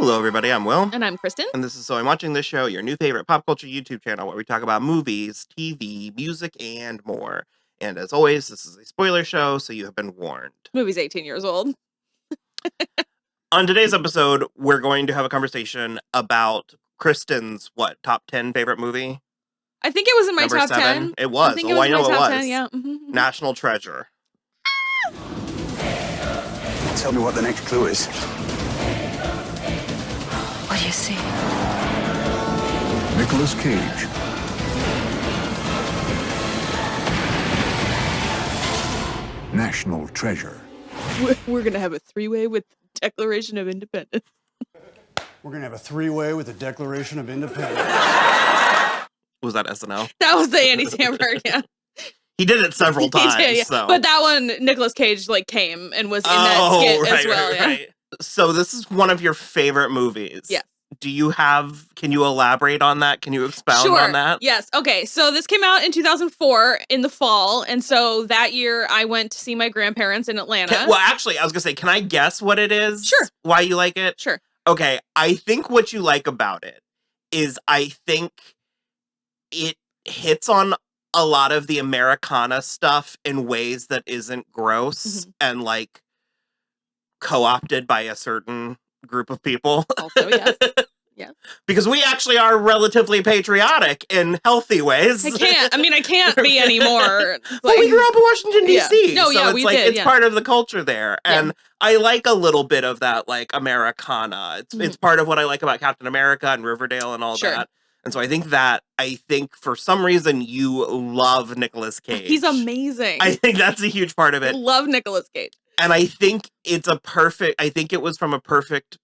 Hello, everybody. I'm Will. And I'm Kristin. And this is So I'm Watching This Show, your new favorite pop culture YouTube channel where we talk about movies, TV, music, and more. And as always, this is a spoiler show, so you have been warned. Movie's 18 years old. On today's episode, we're going to have a conversation about Kristin's, top 10 favorite movie? I think it was in my Number top 7? 10. It was. I think it was I know in my it top was. 10, yeah. Mm-hmm. National Treasure. Tell me what the next clue is. What do you see? Nicolas Cage. National Treasure. We're going to have a three-way with Declaration of Independence. We're going to have a three-way with the Declaration of Independence. Was that SNL? That was the Andy Samberg, yeah. He did it several times. He did, yeah. So. But that one, Nicolas Cage, came and was in that skit as well. Right. So this is one of your favorite movies. Yeah. Can you elaborate on that? Can you expound on that? Yes. Okay. So this came out in 2004 in the fall. And so that year I went to see my grandparents in Atlanta. Well, actually, I was going to say, can I guess what it is? Sure. Why you like it? Sure. Okay. I think what you like about it is I think it hits on a lot of the Americana stuff in ways that isn't gross and co-opted by a certain group of people. Also, yes. Yeah. Because we actually are relatively patriotic in healthy ways. I can't be anymore. Well, we grew up in Washington, D.C. Yeah. No, so yeah, it's we did. It's part of the culture there. And I like a little bit of that, Americana. It's part of what I like about Captain America and Riverdale and all that. And so I think for some reason you love Nicolas Cage. He's amazing. I think that's a huge part of it. Love Nicolas Cage. And I think it was from a perfect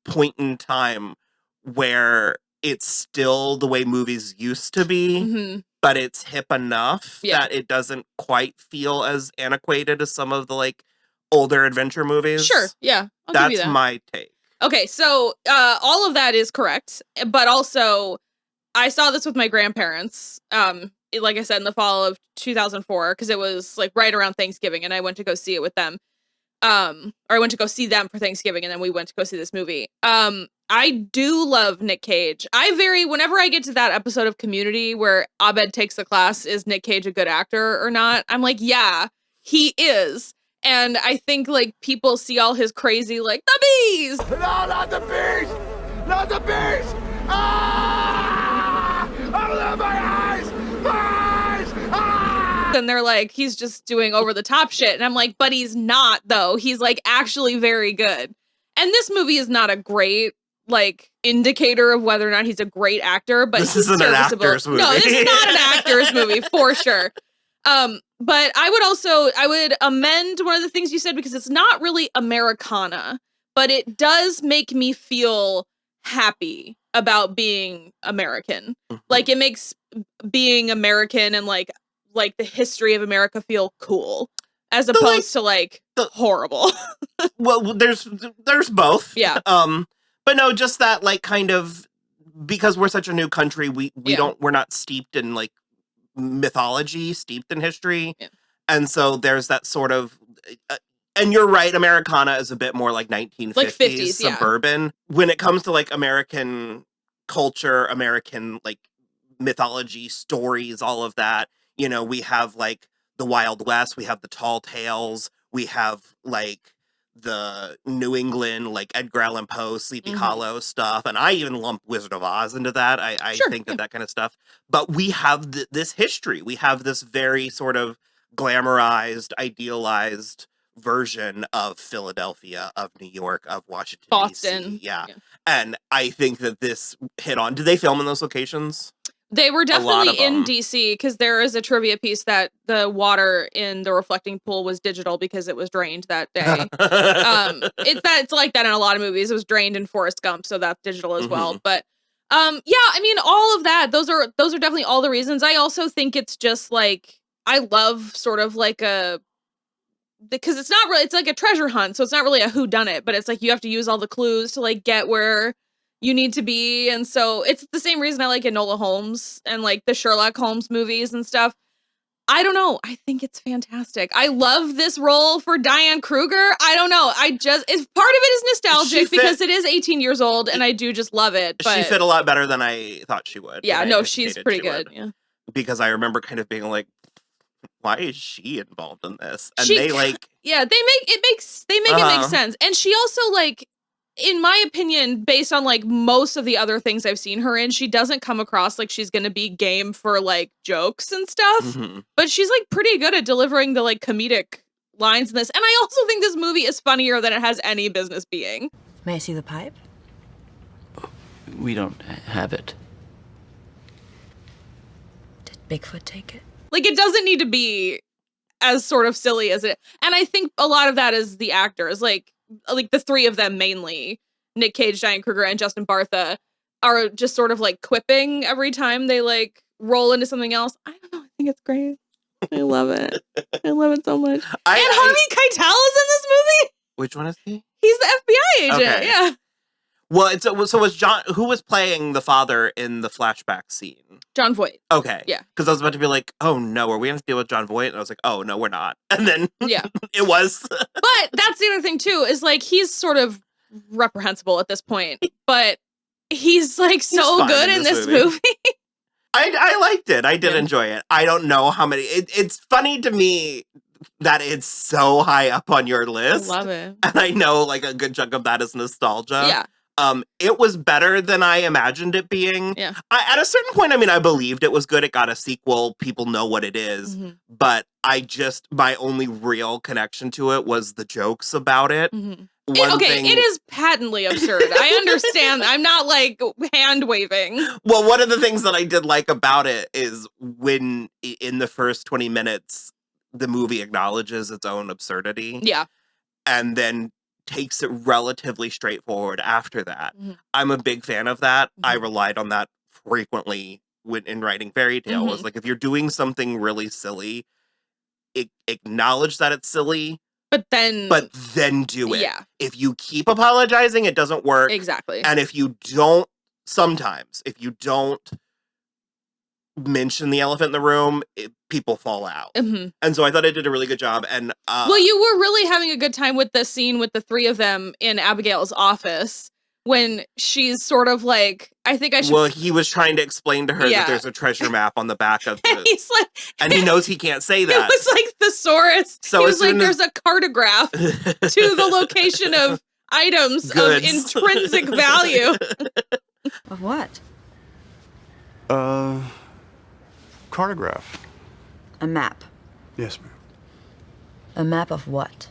point in time where it's still the way movies used to be, but it's hip enough that it doesn't quite feel as antiquated as some of the older adventure movies. Sure, yeah. That's my take. Okay, so all of that is correct, but also I saw this with my grandparents, like I said, in the fall of 2004, because it was right around Thanksgiving, and I went to go see it with them. Or I went to go see them for Thanksgiving, and then we went to go see this movie. I do love Nick Cage. Whenever I get to that episode of Community where Abed takes the class, is Nick Cage a good actor or not? I'm like, yeah, he is. And I think people see all his crazy, the bees! No, not the bees! Not the bees! Ah! Out of my eyes! Eyes! Ah! And they're like, he's just doing over the top shit. And I'm like, but he's not, though. He's actually very good. And this movie is not a great indicator of whether or not he's a great actor, but this isn't an actor's movie. No, this is not an actor's movie for sure. But I would amend one of the things you said, because it's not really Americana, but it does make me feel happy about being American. It makes being American and the history of America feel cool, as opposed to horrible. Well, there's both. Yeah. But no, just that kind of, because we're such a new country, we're not steeped in mythology, steeped in history. Yeah. And so there's that sort of, and you're right, Americana is a bit more 1950s 50s, suburban. Yeah. When it comes to American culture, American mythology, stories, all of that, we have the Wild West, we have the Tall Tales, we have the New England, Edgar Allan Poe, Sleepy Hollow stuff. And I even lump Wizard of Oz into that. I think that kind of stuff. But we have this history. We have this very sort of glamorized, idealized version of Philadelphia, of New York, of Washington, Boston. D.C. Yeah. And I think that this hit on. Did they film in those locations? They were definitely in DC, because there is a trivia piece that the water in the reflecting pool was digital because it was drained that day. It's like that in a lot of movies. It was drained in Forrest Gump, so that's digital as well. But all of that. Those are definitely all the reasons. I also think it's just I love sort of because it's not really, it's a treasure hunt, so it's not really a whodunit, but it's you have to use all the clues to get where you need to be. And so it's the same reason I like Enola Holmes and the Sherlock Holmes movies and stuff. I don't know. I think it's fantastic. I love this role for Diane Kruger. I don't know. It's part of it is nostalgic because it is 18 years old and I do just love it. But she fit a lot better than I thought she would. Yeah, no, she's pretty good. Yeah. Because I remember kind of being like, why is she involved in this? And they make it make sense. And she also like, in my opinion, based on like most of the other things I've seen her in, she doesn't come across like she's going to be game for like jokes and stuff, but she's like pretty good at delivering the like comedic lines in this. And I also think this movie is funnier than it has any business being. May I see the pipe? We don't have it. Did Bigfoot take it? Like, it doesn't need to be as sort of silly as it. And I think a lot of that is the actors, like the three of them mainly, Nick Cage, Diane Kruger, and Justin Bartha, are just sort of like quipping every time they like roll into something else. I don't know. I think it's great. I love it. I love it so much. And Harvey Keitel is in this movie. Which one is he? He's the FBI agent. Okay. Yeah. Well, so was John, who was playing the father in the flashback scene? Jon Voight. Okay. Yeah. Because I was about to be like, oh no, are we going to deal with Jon Voight? And I was like, oh no, we're not. And then yeah, it was. But that's the other thing too, is like, he's sort of reprehensible at this point, but he's like so good in this movie. I liked it. I did enjoy it. I don't know how many, it's funny to me that it's so high up on your list. I love it. And I know like a good chunk of that is nostalgia. Yeah. It was better than I imagined it being. Yeah. At a certain point, I mean, I believed it was good. It got a sequel. People know what it is. But my only real connection to it was the jokes about it. It is patently absurd. I understand. I'm not like hand waving. Well, one of the things that I did like about it is when in the first 20 minutes, the movie acknowledges its own absurdity. Yeah. And then takes it relatively straightforward after that. I'm a big fan of that. I relied on that frequently in writing Fairytale. Was like, if you're doing something really silly, acknowledge that it's silly, but then do it. Yeah. If you keep apologizing, it doesn't work. Exactly. And if you don't mention the elephant in the room, people fall out. And so I thought I did a really good job. And well, you were really having a good time with the scene with the three of them in Abigail's office when she's sort of like, I think I should. Well, he was trying to explain to her that there's a treasure map on the back of and he's like, and he knows he can't say that. It was like thesaurus. So he was like, there's a cartograph to the location of items of intrinsic value. Of what? Cartograph. A map. Yes, ma'am. A map of what?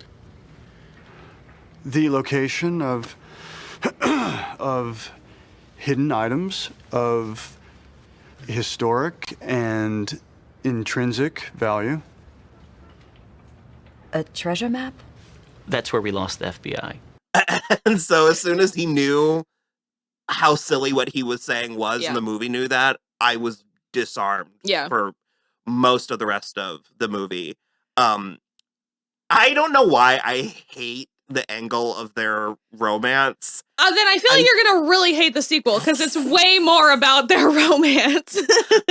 The location of hidden items of historic and intrinsic value. A treasure map? That's where we lost the FBI. And so as soon as he knew how silly what he was saying was, and the movie knew that, I was disarmed for most of the rest of the movie. I don't know why I hate the angle of their romance. Then I feel like you're gonna really hate the sequel because it's way more about their romance.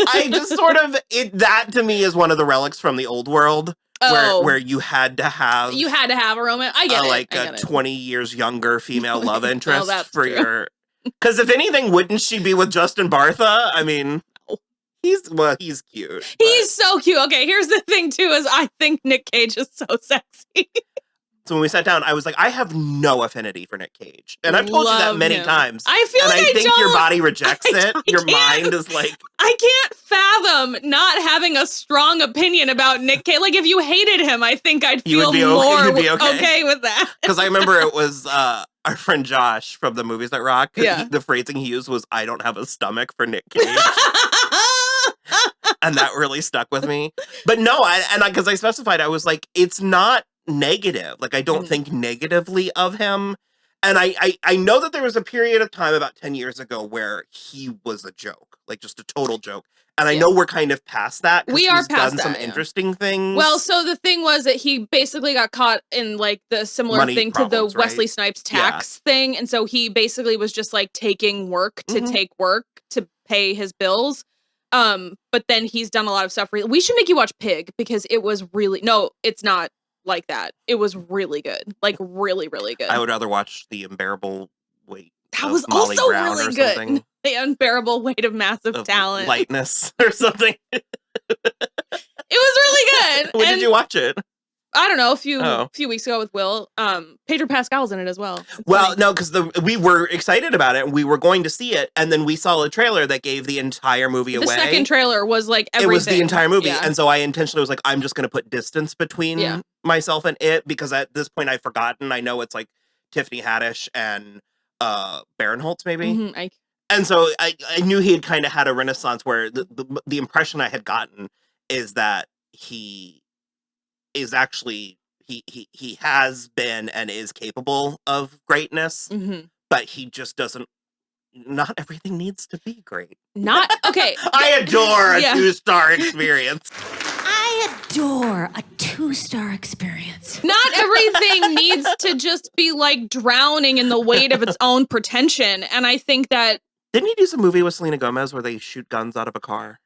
I just sort of that to me is one of the relics from the old world. Where you had to have a romance. I get it. Like a 20 years younger female love interest for true. your. Because if anything, wouldn't she be with Justin Bartha? I mean, he's cute. He's so cute. Okay, here's the thing too: is I think Nick Cage is so sexy. So when we sat down, I was like, I have no affinity for Nick Cage, and I've told you that many times. I feel like I think your body rejects it. Your mind is like, I can't fathom not having a strong opinion about Nick Cage. Like if you hated him, I think I'd feel more okay with that. Because I remember it was our friend Josh from the Movies That Rock. Yeah. The phrasing he used was, "I don't have a stomach for Nick Cage." And that really stuck with me. But no, because I specified, I was like, it's not negative. Like, I don't think negatively of him. And I know that there was a period of time about 10 years ago where he was a joke, like just a total joke. And I know we're kind of past that. We are past done that, some interesting things. Well, so the thing was that he basically got caught in like the similar Money thing problems, to the Wesley Snipes tax thing. And so he basically was just like taking work to take work to pay his bills. But then he's done a lot of stuff. We should make you watch Pig because it was really, no, it's not like that. It was really good. Like really, really good. I would rather watch The Unbearable Weight. That was Molly also Brown really or good. something. The Unbearable Weight of Massive Talent. Lightness or something. It was really good. When did you watch it? I don't know, a few weeks ago with Will. Pedro Pascal's in it as well. It's Well, funny. no, because we were excited about it and we were going to see it, and then we saw a trailer that gave the entire movie away. The second trailer was like everything. It was the entire movie, Yeah. and so I intentionally was like, I'm just going to put distance between myself and it, because at this point I've forgotten. I know it's like Tiffany Haddish and Barinholtz, maybe. Mhm, And so I knew he had kind of had a renaissance where the impression I had gotten is that he is actually he has been and is capable of greatness, but he just doesn't. Not everything needs to be great. Not okay. I adore a 2-star experience. I adore a 2-star experience. Not everything needs to just be like drowning in the weight of its own pretension. And I think that Didn't he do some movie with Selena Gomez where they shoot guns out of a car?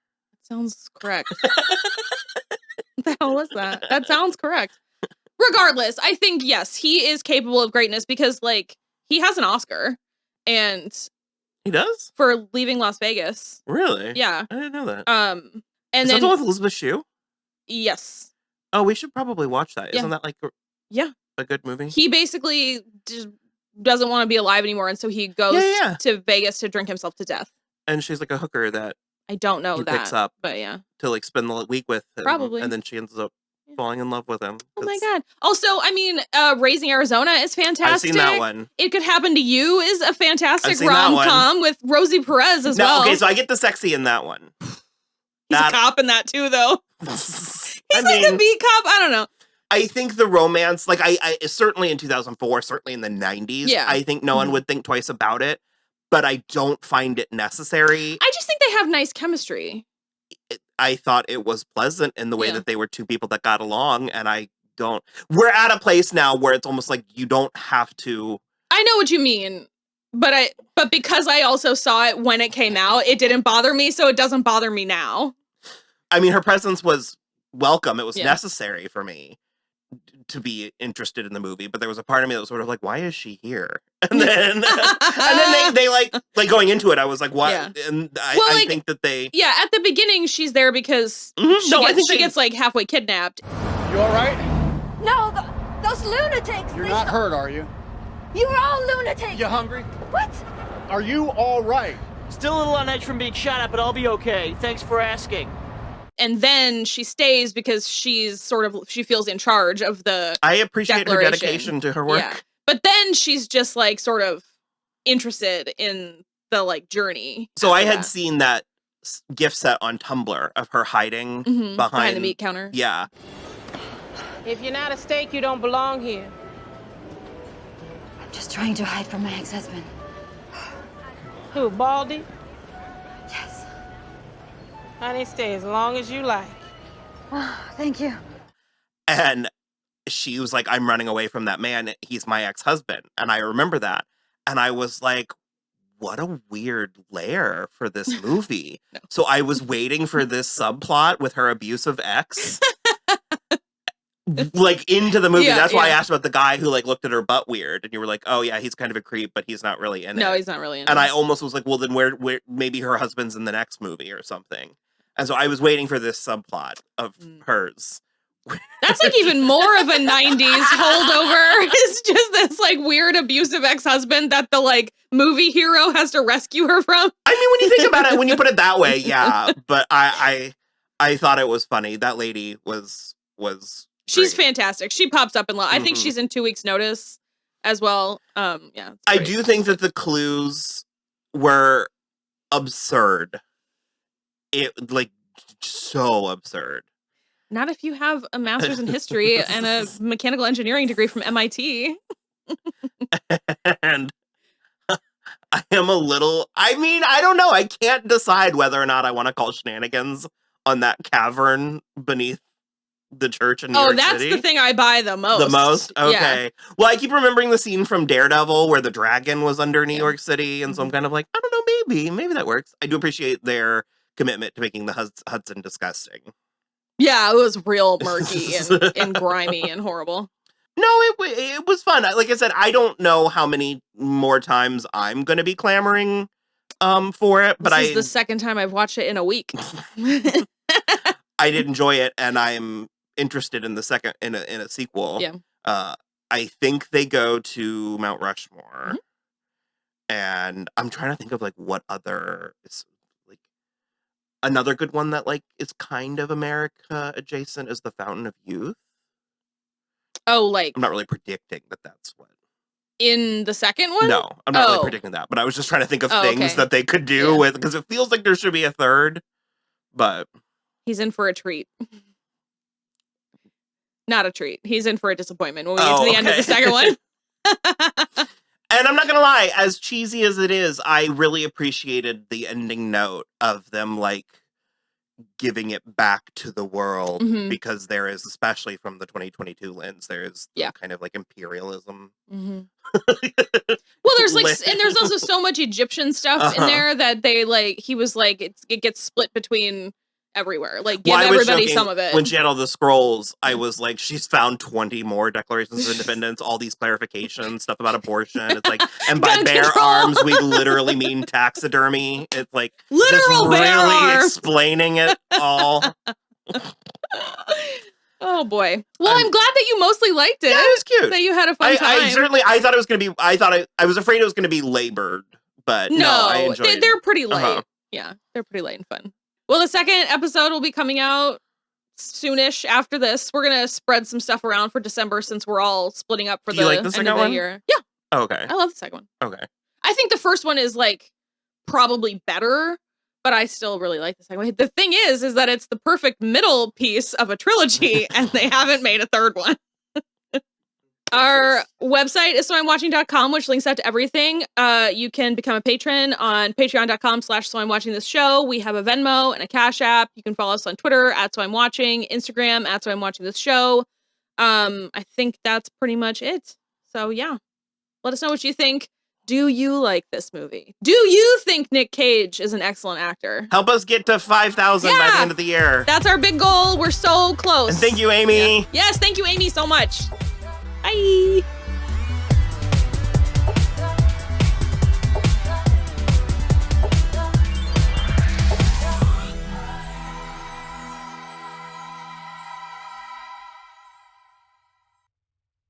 sounds correct. What the hell was that? That sounds correct. Regardless, I think, yes, he is capable of greatness because, like, he has an Oscar. And He does? for Leaving Las Vegas. Really? Yeah. I didn't know that. And Is then that the one with Elizabeth Shue? yes. Oh, we should probably watch that. Yeah. Isn't that like Yeah. a good movie? He basically just doesn't want to be alive anymore, and so he goes to Vegas to drink himself to death. And she's like a hooker that I don't know he that, picks up but yeah. to like spend the week with him. Probably. And then she ends up falling in love with him. Oh my god. Also, I mean, Raising Arizona is fantastic. I've seen that one. It Could Happen to You is a fantastic I've seen that one. rom-com with Rosie Perez as No, well. okay, so I get the sexy in that one. He's a cop in that too, though. He's Like a beat cop. I don't know. I think the romance, like I certainly in 2004, certainly in the 90s, Yeah. I think no one would think twice about it, but I don't find it necessary. I just think they have nice chemistry. I thought it was pleasant in the way Yeah. that they were two people that got along, and I don't. We're at a place now where it's almost like you don't have to. I know what you mean, but because I also saw it when it came out, it didn't bother me, so it doesn't bother me now. I mean, her presence was welcome. It was Yeah. necessary for me to be interested in the movie, but there was a part of me that was sort of like, why is she here? And then they like going into it, I was like, what? Yeah. And I Well, think that they. Yeah, at the beginning, she's there because she gets like halfway kidnapped. You all right? No, those lunatics. You're not hurt, are you? You're all lunatics. You hungry? What? Are you all right? Still a little on edge from being shot at, but I'll be okay. Thanks for asking. And then she stays because she feels in charge of the I appreciate her declaration. dedication to her work. Yeah. But then she's just like sort of interested in the like journey. So I after had that. seen that gift set on Tumblr of her hiding behind the meat counter. Yeah. If you're not a steak, you don't belong here. I'm just trying to hide from my ex-husband. Who, Baldy? Yes. Honey, stay as long as you like. Oh, thank you. And she was like, I'm running away from that man. He's my ex-husband. And I remember that. And I was like, what a weird lair for this movie. No. So I was waiting for this subplot with her abusive ex. Like into the movie. Yeah, That's why I yeah. asked about the guy who like looked at her butt weird. And you were like, oh yeah, he's kind of a creep, but he's not really in it. No, he's not really in And it. I almost was like, well, then where maybe her husband's in the next movie or something. And so I was waiting for this subplot of hers. That's like even more of a 90s holdover. It's just this like weird abusive ex-husband that the like movie hero has to rescue her from. I mean, when you think about it, when you put it that way, yeah. But I thought it was funny. That lady was She's great. fantastic. She pops up in I think she's in 2 Weeks Notice as well. Yeah. it's I great. do think that the clues were absurd. It like so absurd. Not if you have a master's in history and a mechanical engineering degree from MIT. And I am a little, I mean, I don't know. I can't decide whether or not I want to call shenanigans on that cavern beneath the church in New York that's City. the thing I buy the most. The most? Yeah. Okay. Well, I keep remembering the scene from Daredevil where the dragon was under New York City. And so I'm kind of like, I don't know, maybe that works. I do appreciate their commitment to making the Hudson disgusting. Yeah, it was real murky and grimy and horrible. No, it was fun. Like I said, I don't know how many more times I'm going to be clamoring for it, but this is the second time I've watched it in a week. I did enjoy it, and I'm interested in the second in a sequel. Yeah. I think they go to Mount Rushmore, Mhm. and I'm trying to think of like what other is like another good one that like is kind of America adjacent is the Fountain of Youth. Oh, like I'm not really predicting that that's what. in the second one? No, I'm not really Oh. predicting that, but I was just trying to think of Oh, things okay. that they could do Yeah. with, because it feels like there should be a third, but He's in for a treat. Not a treat. He's in for a disappointment when we get Oh, to the end of okay. the second one. and I'm not gonna lie, as cheesy as it is, I really appreciated the ending note of them like giving it back to the world, Mhm. because there is, especially from the 2022 lens, there is Yeah. kind of like imperialism. Mhm. Well, there's like, Lit. and there's also so much Egyptian stuff in Uh-huh. there that they like. He was like, it gets split between everywhere. Like, give Well, I was everybody joking, some of it. when she had all the scrolls, I was like, she's found 20 more declarations of independence, all these clarifications, stuff about abortion. It's like, and by Gun bear control. arms, we literally mean taxidermy. It's like, Literal just bear really arms. explaining it all. Oh boy. Well, I'm glad that you mostly liked it. Yeah, it was cute. That you had a fun time. I thought it was going to be, I was afraid it was going to be labored, but no, I enjoyed they're pretty light. Uh-huh. Yeah, they're pretty light and fun. Well, the second episode will be coming out soonish after this. We're gonna spread some stuff around for December since we're all splitting up for Do the you like the end second of the one? year. Yeah, Oh, okay. I love the second one. Okay. I think the first one is like probably better, but I still really like the second one. The thing is that it's the perfect middle piece of a trilogy, and they haven't made a third one. Our website is soimwatching.com, which links out to everything. You can become a patron on patreon.com/soimwatchingthisshow. We have a Venmo and a Cashapp. You can follow us on Twitter @soimwatching, Instagram @soimwatchingthisshow. I think that's pretty much it. So yeah, let us know what you think. Do you like this movie? Do you think Nick Cage is an excellent actor? Help us get to 5,000 by the Yeah. end of the year. That's our big goal. We're so close. And thank you, Amy. Yes, thank you, Amy, so much. Bye.